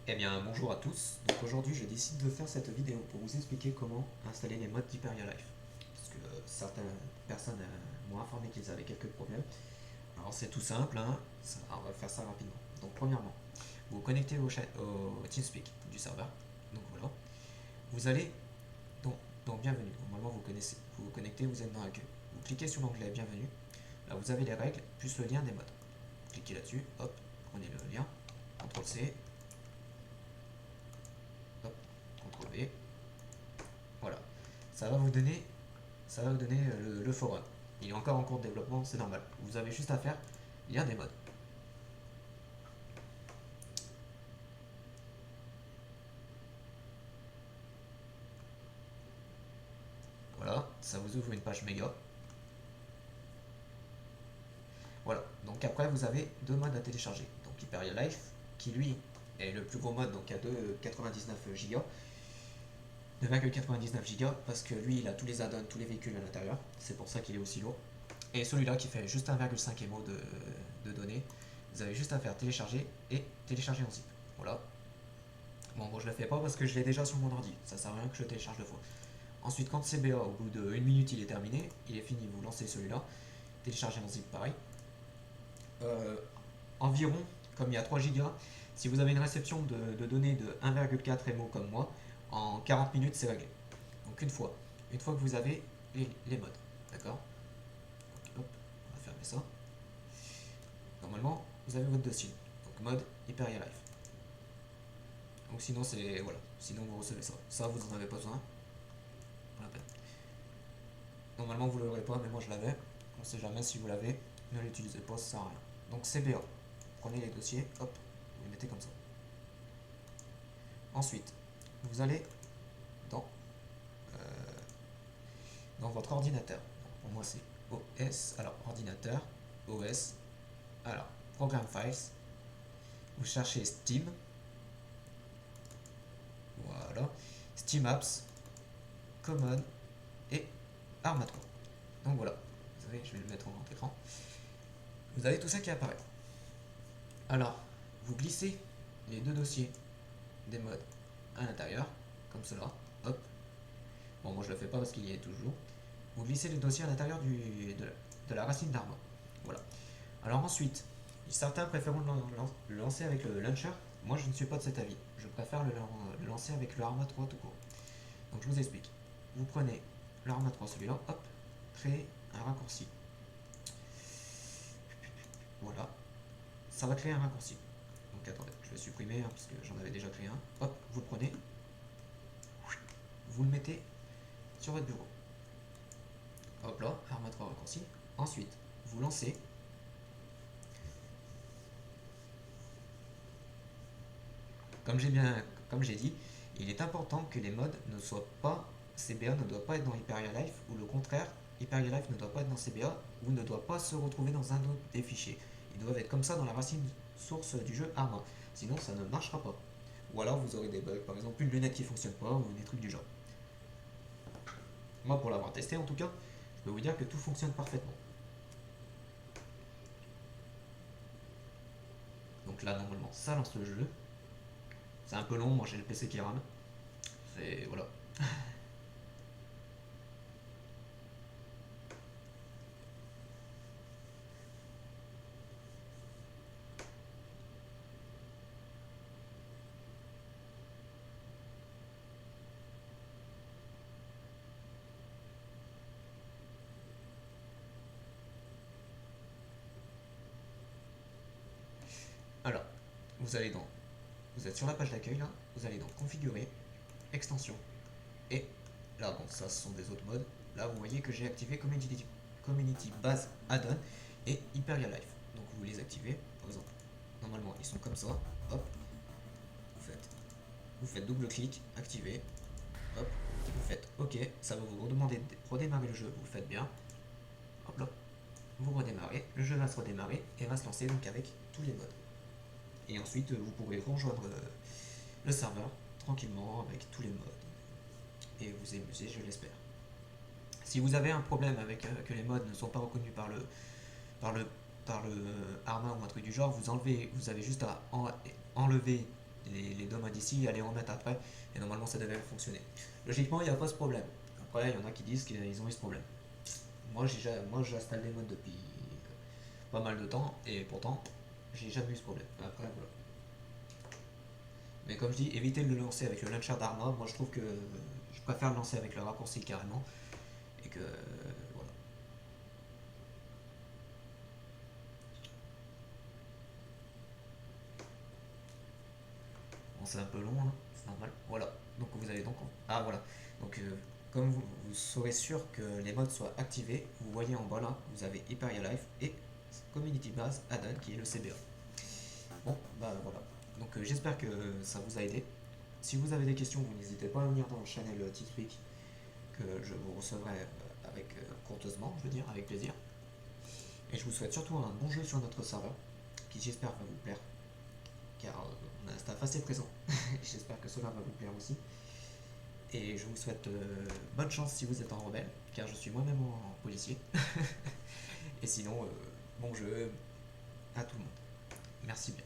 Eh bien bonjour à tous, donc aujourd'hui je décide de faire cette vidéo pour vous expliquer comment installer les mods d'Hyperia Life. Parce que certaines personnes m'ont informé qu'ils avaient quelques problèmes. Alors c'est tout simple, hein, on va faire ça rapidement. Donc premièrement, vous vous connectez au TeamSpeak du serveur. Donc voilà. Vous allez dans Bienvenue. Normalement vous connaissez. Vous vous connectez, vous êtes dans Accueil. Vous cliquez sur l'onglet Bienvenue. Là vous avez les règles plus le lien des mods. Cliquez là-dessus, hop, prenez le lien, CTRL C, hop, CTRL V. Voilà. Ça va vous donner, le forum. Il est encore en cours de développement, c'est normal. Vous avez juste à faire lire des mods. Voilà, ça vous ouvre une page méga. Voilà, donc après vous avez deux mods à télécharger. Donc Hyperia Life, qui lui est le plus gros mode, donc à 2,99 Go. 2,99 Go, parce que lui il a tous les add-ons, tous les véhicules à l'intérieur. C'est pour ça qu'il est aussi lourd. Et celui-là qui fait juste 1,5 MO de données. Vous avez juste à faire télécharger et télécharger en zip. Voilà. Bon, je le fais pas parce que je l'ai déjà sur mon ordi. Ça sert à rien que je le télécharge deux fois. Ensuite, quand CBA, au bout de 1 minute, il est terminé, il est fini, vous lancez celui-là. Téléchargez en zip pareil. Euh, Environ, comme il y a 3 Go, si vous avez une réception de données de 1,4 MO comme moi, en 40 minutes, c'est réglé. Donc une fois que vous avez les modes, d'accord. Hop, on va fermer ça. Normalement, vous avez votre dossier. Donc mode Hyperia Life. Donc sinon, c'est voilà. Sinon, vous recevez ça. Ça, vous n'en avez pas besoin. Pas la peine. Normalement, vous ne l'aurez pas, mais moi je l'avais. On ne sait jamais si vous l'avez. Ne l'utilisez pas, ça sert à rien. Donc CBA. Prenez les dossiers, hop, vous les mettez comme ça. Ensuite, vous allez dans, euh, dans votre ordinateur. Pour moi, c'est OS. Alors, ordinateur, OS. Alors, Program Files. Vous cherchez Steam. Voilà. Steam Apps, Common et Arma 3. Donc voilà. Vous savez, je vais le mettre en grand écran. Vous avez tout ça qui apparaît. Alors, vous glissez les deux dossiers des modes à l'intérieur, comme cela. Hop. Bon, moi je le fais pas parce qu'il y est toujours. Vous glissez le dossier à l'intérieur de la racine d'Arma. Voilà. Alors ensuite, certains préfèrent le lancer avec le launcher. Moi je ne suis pas de cet avis. Je préfère le lancer avec le Arma 3 tout court. Donc je vous explique. Vous prenez l'Arma 3, celui-là, hop, créez un raccourci. Voilà. Ça va créer un raccourci. Donc attendez, je vais supprimer parce que j'en avais déjà créé un. Hop, vous le prenez, vous le mettez sur votre bureau. Hop là, Arma 3 raccourci. Ensuite, vous lancez. Comme j'ai dit, il est important que les mods ne soient pas, CBA ne doit pas être dans Hyperia Life, ou le contraire, Hyperia Life ne doit pas être dans CBA, ou ne doit pas se retrouver dans un autre des fichiers. Ils doivent être comme ça dans la racine source du jeu Arma. Sinon, ça ne marchera pas. Ou alors vous aurez des bugs, par exemple une lunette qui ne fonctionne pas, ou des trucs du genre. Moi, pour l'avoir testé en tout cas, je peux vous dire que tout fonctionne parfaitement. Donc là, normalement, ça lance le jeu. C'est un peu long, moi j'ai le PC qui rame. C'est. Voilà. Alors, vous allez dans. Vous êtes sur la page d'accueil là, vous allez dans Configurer, Extension. Et là, bon, ça ce sont des autres modes. Là, vous voyez que j'ai activé Community Base Add-on et Hyperia Life. Donc vous les activez, par exemple. Normalement, ils sont comme ça. Hop, vous faites double-clic, activer. Hop, vous faites OK. Ça va vous demander de redémarrer le jeu. Vous le faites bien. Hop là, vous redémarrez. Le jeu va se redémarrer et va se lancer donc avec tous les modes. Et ensuite, vous pourrez rejoindre le serveur tranquillement avec tous les modes et vous amuser, je l'espère. Si vous avez un problème avec que les modes ne sont pas reconnus par le Arma ou un truc du genre, vous avez juste à enlever les deux modes ici, à les remettre après, et normalement ça devait fonctionner. Logiquement, il n'y a pas ce problème. Après, il y en a qui disent qu'ils ont eu ce problème. Moi, j'installe des modes depuis pas mal de temps, et pourtant, j'ai jamais eu ce problème. Après, voilà. Mais comme je dis, évitez de le lancer avec le launcher d'Arma. Moi, je trouve que je préfère le lancer avec le raccourci carrément. Et que voilà. Bon, c'est un peu long, hein, c'est normal. Voilà. Donc vous allez donc. Ah voilà. Donc comme vous serez sûr que les modes soient activés, vous voyez en bas là, vous avez Hyperia Life et Community Base Add-on qui est le CBA. Bon, bah voilà. Donc j'espère que ça vous a aidé. Si vous avez des questions, vous n'hésitez pas à venir dans le channel Teamspeak que je vous recevrai avec courteusement, je veux dire, avec plaisir. Et je vous souhaite surtout un bon jeu sur notre serveur, qui j'espère va vous plaire, car on a un staff assez présent. J'espère que cela va vous plaire aussi. Et je vous souhaite bonne chance si vous êtes en rebelle, car je suis moi-même en policier. Et sinon, bon jeu à tout le monde. Merci bien.